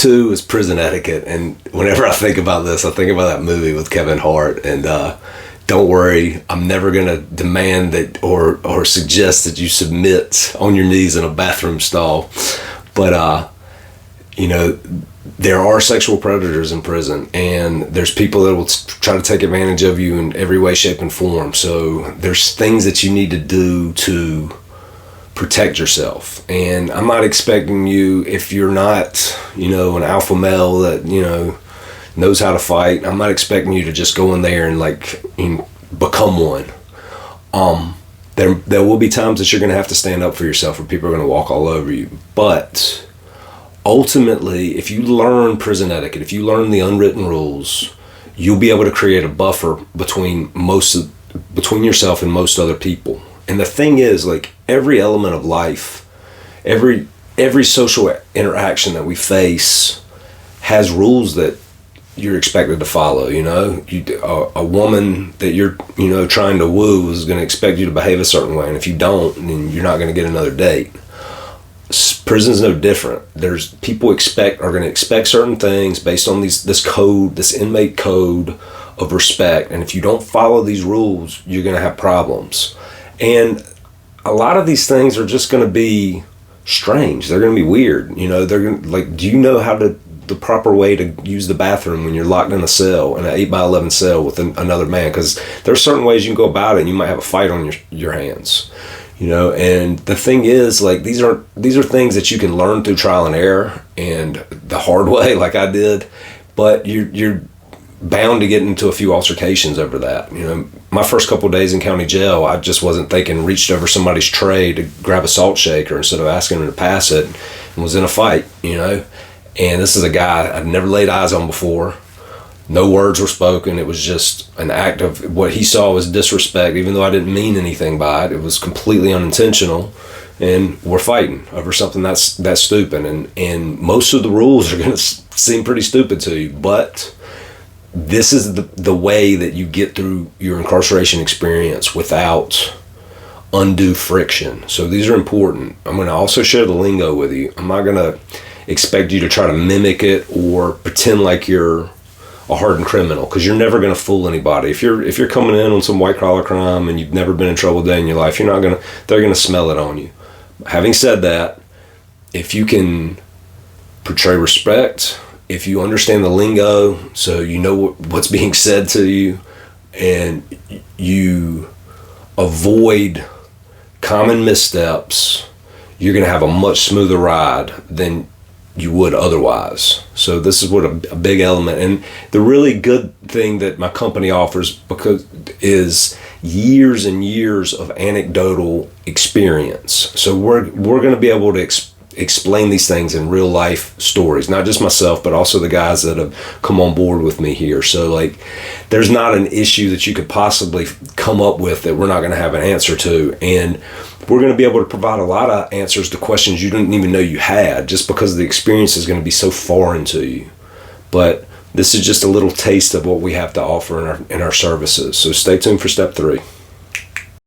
2 is prison etiquette. And whenever I think about this, I think about that movie with Kevin Hart. And don't worry, I'm never going to demand that or suggest that you submit on your knees in a bathroom stall. But, there are sexual predators in prison, and there's people that will try to take advantage of you in every way, shape, and form. So there's things that you need to do to protect yourself. And I'm not expecting you, if you're not, an alpha male that, knows how to fight, I'm not expecting you to just go in there and become one. There will be times that you're going to have to stand up for yourself, or people are going to walk all over you. But ultimately, if you learn prison etiquette, if you learn the unwritten rules, you'll be able to create a buffer between yourself and most other people. And the thing is, every element of life, every social interaction that we face has rules that you're expected to follow. A woman that you're trying to woo is going to expect you to behave a certain way, and if you don't, then you're not going to get another date. Prison's no different. There's people are going to expect certain things based on this inmate code of respect, and if you don't follow these rules, you're going to have problems. And a lot of these things are just going to be strange. They're going to be weird. They're going to, do you know the proper way to use the bathroom when you're locked in a cell, in an 8x11 cell with another man? Because there are certain ways you can go about it, and you might have a fight on your hands. And the thing is, these are things that you can learn through trial and error and the hard way, like I did. But you're bound to get into a few altercations over that. My first couple of days in county jail, I just wasn't thinking, reached over somebody's tray to grab a salt shaker instead of asking him to pass it, and was in a fight. And this is a guy I'd never laid eyes on before. No words were spoken. It was just an act of what he saw was disrespect, even though I didn't mean anything by it. It was completely unintentional, and we're fighting over something that's stupid. And most of the rules are going to seem pretty stupid to you, but this is the way that you get through your incarceration experience without undue friction. So these are important. I'm going to also share the lingo with you. I'm not going to expect you to try to mimic it or pretend like you're a hardened criminal, because you're never going to fool anybody. If you're coming in on some white collar crime and you've never been in trouble a day in your life, they're going to smell it on you. Having said that, if you can portray respect, if you understand the lingo, so you know what's being said to you, and you avoid common missteps, you're going to have a much smoother ride than you would otherwise. So this is what a big element, and the really good thing that my company offers is years and years of anecdotal experience. So we're going to be able to explain these things in real life stories, not just myself, but also the guys that have come on board with me here. So there's not an issue that you could possibly come up with that we're not going to have an answer to, and we're going to be able to provide a lot of answers to questions you didn't even know you had, just because the experience is going to be so foreign to you. But this is just a little taste of what we have to offer in our services. So stay tuned for step 3.